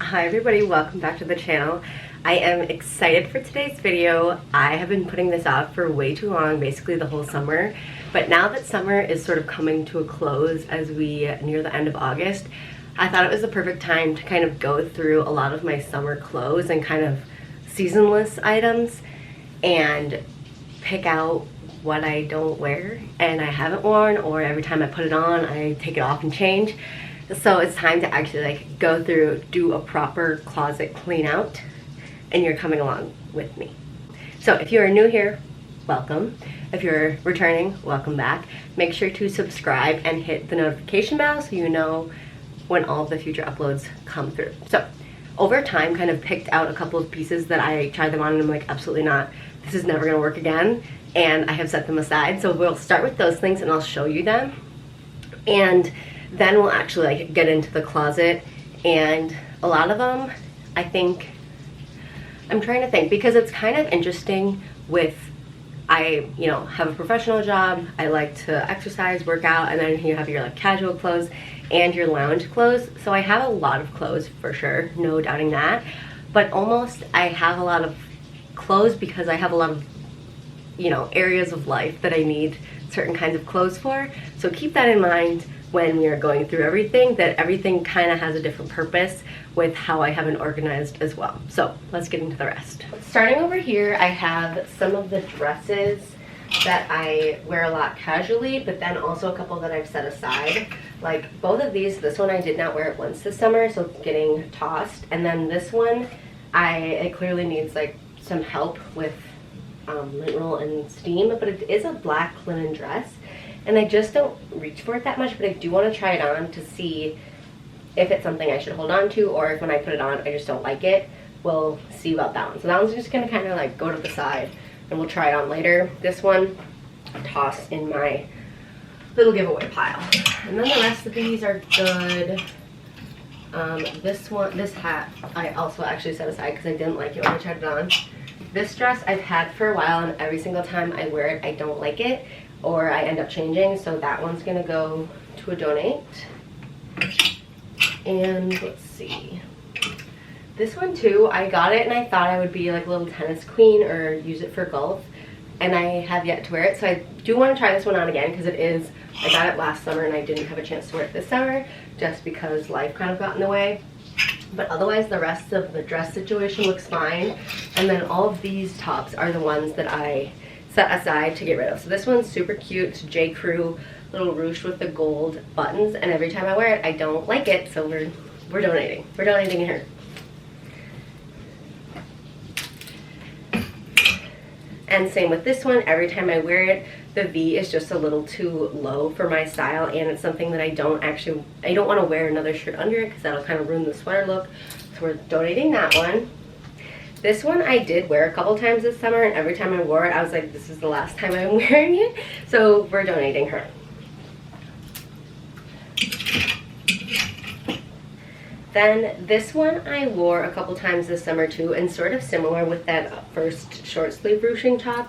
Hi everybody, welcome back to the channel. I am excited for today's video. I have been putting this off for way too long, basically the whole summer. But now that summer is sort of coming to a close as we near the end of August, I thought it was the perfect time to kind of go through a lot of my summer clothes and kind of seasonless items and pick out what I don't wear and I haven't worn, or every time I put it on I take it off and change. So it's time to actually go through, do a proper closet clean out, and you're coming along with me. So if you are new here, welcome. If you're returning, welcome back. Make sure to subscribe and hit the notification bell so you know when all of the future uploads come through. So over time, kind of picked out a couple of pieces that I tried them on and I'm like, absolutely not, this is never gonna work again. And I have set them aside. So we'll start with those things and I'll show you them. And then we'll actually get into the closet, and a lot of them, I think, I'm trying to think, because it's kind of interesting with, I have a professional job, I like to exercise, work out, and then you have your casual clothes and your lounge clothes. So I have a lot of clothes for sure, no doubting that, but almost I have a lot of clothes because I have a lot of areas of life that I need certain kinds of clothes for. So keep that in mind when we are going through everything, that everything kind of has a different purpose with how I have it organized as well. So let's get into the rest. Starting over here, I have some of the dresses that I wear a lot casually, but then also a couple that I've set aside. Like both of these, this one I did not wear it once this summer, so it's getting tossed. And then this one, it clearly needs some help with lint roll and steam, but it is a black linen dress. And I just don't reach for it that much, but I do want to try it on to see if it's something I should hold on to, or if when I put it on I just don't like it. We'll see about that one. So that one's just going to kind of go to the side and we'll try it on later. This one, toss in my little giveaway pile. And then the rest of these are good. This hat, I also actually set aside because I didn't like it when I tried it on. This dress I've had for a while, and every single time I wear it I don't like it, or I end up changing, so that one's gonna go to a donate. And let's see, this one too, I got it and I thought I would be like a little tennis queen or use it for golf, and I have yet to wear it. So I do want to try this one on again because I got it last summer and I didn't have a chance to wear it this summer just because life kind of got in the way. But otherwise the rest of the dress situation looks fine. And then all of these tops are the ones that I set aside to get rid of. So this one's super cute. It's J. Crew, little ruche with the gold buttons, and every time I wear it I don't like it, so we're donating. We're donating her. And same with this one, every time I wear it the V is just a little too low for my style, and it's something that I don't want to wear another shirt under it because that'll kind of ruin the sweater look. So we're donating that one. This one I did wear a couple times this summer, and every time I wore it I was like, this is the last time I'm wearing it, so we're donating her. Then this one I wore a couple times this summer too, and sort of similar with that first short sleeve ruching top,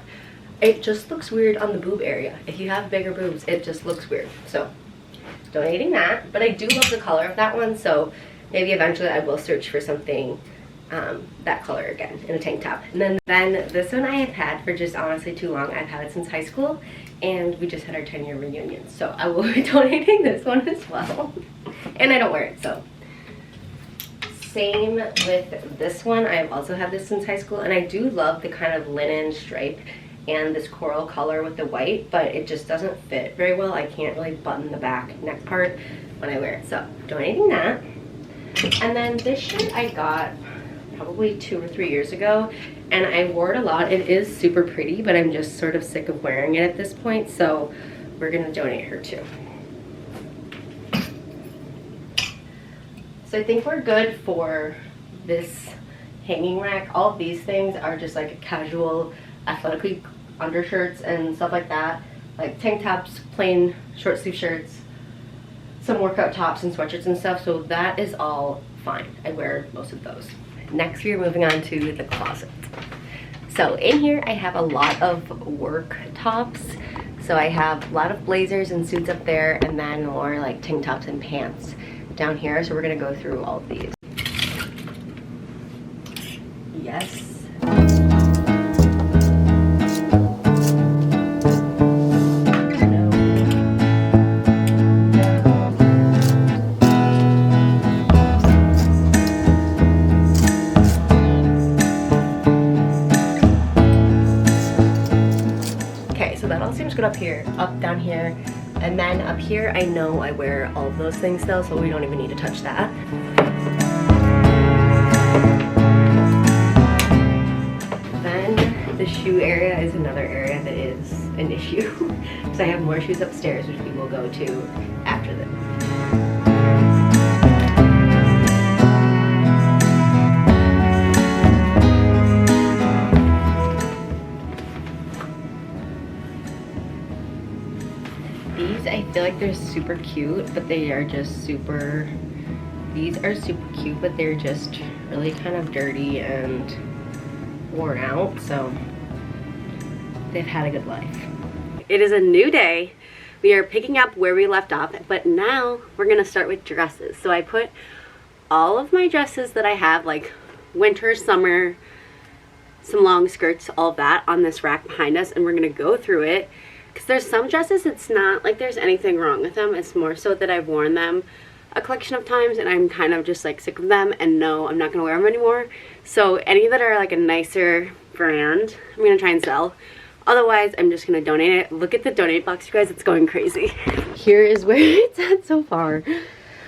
it just looks weird on the boob area. If you have bigger boobs, it just looks weird. So donating that. But I do love the color of that one, so maybe eventually I will search for something that color again in a tank top. And then this one I have had for just honestly too long. I've had it since high school, and we just had our 10-year reunion, so I will be donating this one as well. And I don't wear it, so. Same with this one. I've also had this since high school, and I do love the kind of linen stripe and this coral color with the white, but it just doesn't fit very well. I can't really button the back neck part when I wear it, so donating that. And then this shirt I got probably 2 or 3 years ago, and I wore it a lot. It is super pretty, but I'm just sort of sick of wearing it at this point, so we're gonna donate her too. So I think we're good for this hanging rack. All of these things are just casual, athletically undershirts and stuff like that, like tank tops, plain short sleeve shirts, some workout tops and sweatshirts and stuff, so that is all fine. I wear most of those. Next we are moving on to the closet. So in here I have a lot of work tops. So I have a lot of blazers and suits up there, and then more tank tops and pants down here. So we're gonna go through all of these. dress. Okay, so that all seems good up here, up, down here. And then up here, I know I wear all of those things still, so we don't even need to touch that. Then the shoe area is another area that is an issue. Because I have more shoes upstairs, which we will go to after this. These, I feel like they're super cute, but they are just super, these are super cute, but they're just really kind of dirty and worn out, so they've had a good life. It is a new day. We are picking up where we left off, but now we're gonna start with dresses. So I put all of my dresses that I have, like winter, summer, some long skirts, all of that on this rack behind us, and we're gonna go through it. Because there's some dresses, it's not like there's anything wrong with them. It's more so that I've worn them a collection of times and I'm kind of just like sick of them and no, I'm not going to wear them anymore. So any that are like a nicer brand, I'm going to try and sell. Otherwise, I'm just going to donate it. Look at the donate box, you guys. It's going crazy. Here is where it's at so far.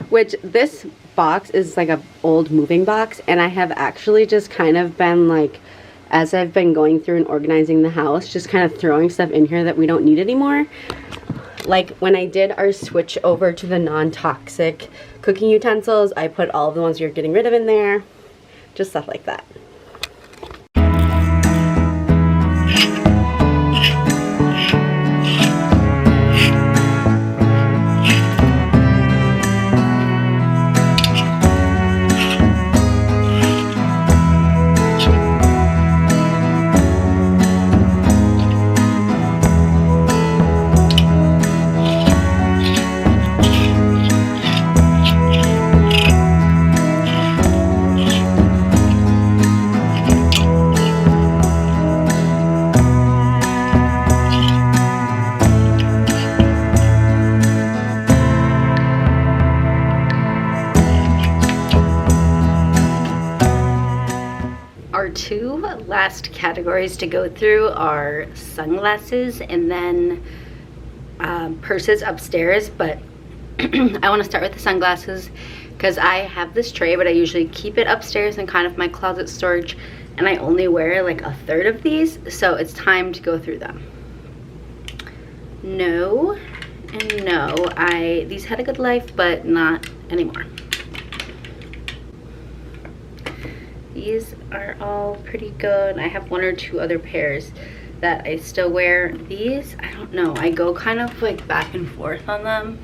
Which this box is like an old moving box. And I have actually just kind of been like, as I've been going through and organizing the house, just kind of throwing stuff in here that we don't need anymore. Like when I did our switch over to the non-toxic cooking utensils, I put all of the ones we were getting rid of in there. Just stuff like that. Two last categories to go through are sunglasses and then purses upstairs, but I want to start with the sunglasses because I have this tray, but I usually keep it upstairs in kind of my closet storage, and I only wear like a third of these, so it's time to go through them. No and no. These had a good life, but not anymore. These are all pretty good. I have one or two other pairs that I still wear. These, I don't know, I go kind of like back and forth on them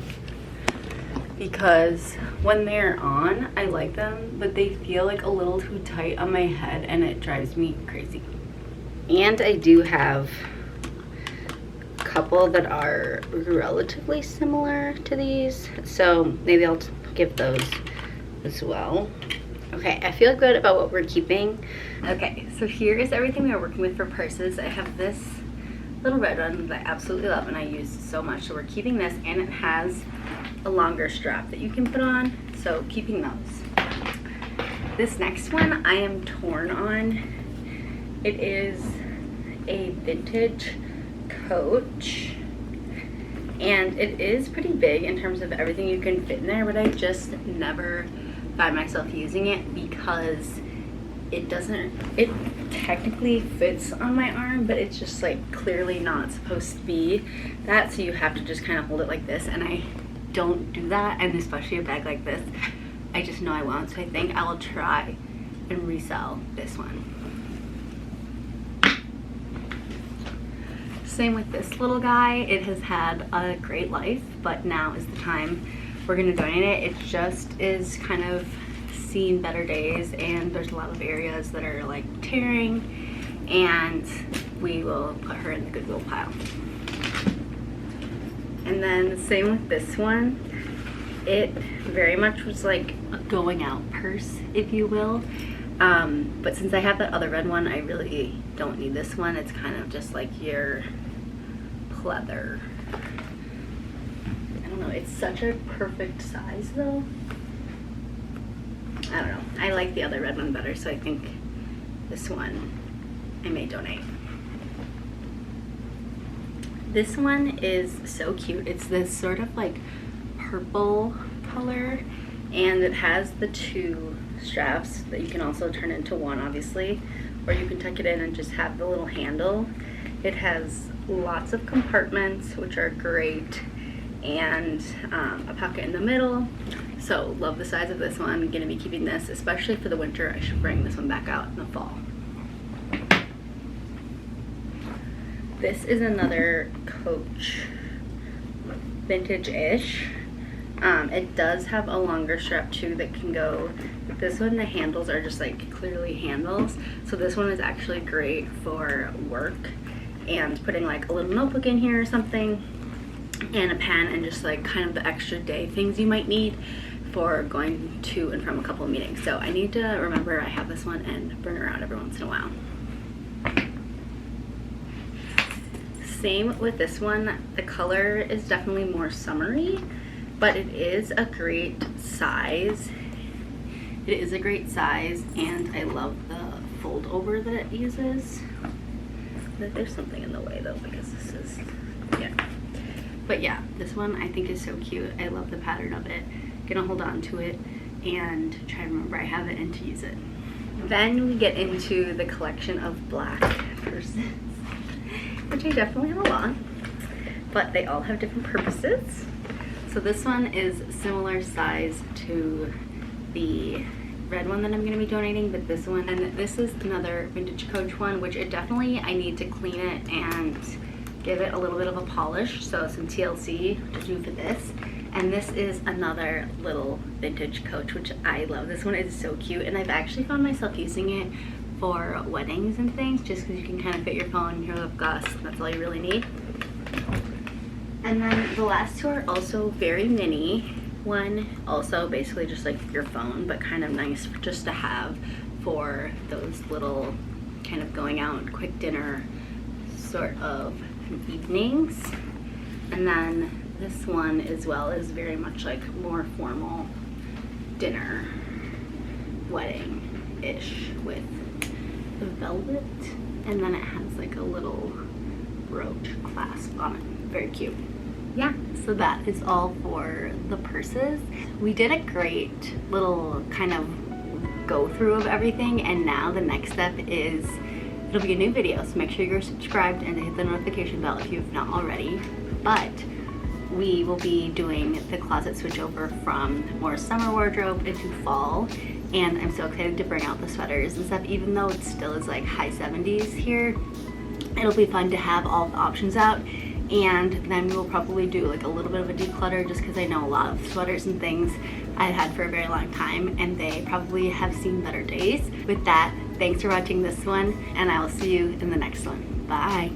because when they're on, I like them, but they feel like a little too tight on my head and it drives me crazy. And I do have a couple that are relatively similar to these, so maybe I'll give those as well. Okay, I feel good about what we're keeping. Okay, so here is everything we are working with for purses. I have this little red one that I absolutely love and I use so much. So we're keeping this, and it has a longer strap that you can put on. So keeping those. This next one I am torn on. It is a vintage Coach. And it is pretty big in terms of everything you can fit in there, but I just never find myself using it because it technically fits on my arm, but it's just like clearly not supposed to be that, so you have to just kind of hold it like this, and I don't do that, and especially a bag like this, I just know I won't, so I think I will try and resell this one. Same with this little guy. It has had a great life, but now is the time we're gonna donate it. It just is kind of seen better days, and there's a lot of areas that are like tearing, and we will put her in the Goodwill pile. And then same with this one. It very much was like a going out purse, if you will. But since I have that other red one, I really don't need this one. It's kind of just like your pleather. I don't know, it's such a perfect size though. I don't know, I like the other red one better, so I think this one I may donate. This one is so cute. It's this sort of like purple color, and it has the 2 straps that you can also turn into one, obviously, or you can tuck it in and just have the little handle. It has lots of compartments, which are great, and a pocket in the middle. So love the size of this one. I'm gonna be keeping this, especially for the winter. I should bring this one back out in the fall. This is another Coach vintage-ish. It does have a longer strap too that can go with this one. The handles are just like clearly handles. So this one is actually great for work and putting like a little notebook in here or something, and a pen, and just like kind of the extra day things you might need for going to and from a couple of meetings. So I need to remember I have this one and bring her out every once in a while. Same with this one. The color is definitely more summery, but it is a great size. It is a great size, and I love the fold over that it uses. There's something in the way though, because this is, yeah. But yeah, this one I think is so cute. I love the pattern of it. Gonna hold on to it and try to remember I have it and to use it. Then we get into the collection of black purses, which I definitely have a lot, but they all have different purposes. So this one is similar size to the red one that I'm gonna be donating, but this one, and this is another vintage Coach one, which it definitely, I need to clean it and give it a little bit of a polish, so some TLC to do for this. And this is another little vintage Coach, which I love. This one is so cute, and I've actually found myself using it for weddings and things, just because you can kind of fit your phone, your lip gloss, that's all you really need. And then the last 2 are also very mini. One also basically just like your phone, but kind of nice just to have for those little kind of going out quick dinner sort of evenings. And then this one as well is very much like more formal dinner wedding-ish with the velvet, and then it has like a little brooch clasp on it. Very cute. Yeah, so that is all for the purses. We did a great little kind of go through of everything, and now the next step is it'll be a new video, so make sure you're subscribed and hit the notification bell if you've not already. But we will be doing the closet switch over from more summer wardrobe into fall, and I'm so excited to bring out the sweaters and stuff. Even though it still is like high 70s here, it'll be fun to have all the options out. And then we will probably do like a little bit of a declutter, just because I know a lot of sweaters and things I've had for a very long time, and they probably have seen better days. With that, thanks for watching this one, and I will see you in the next one. Bye.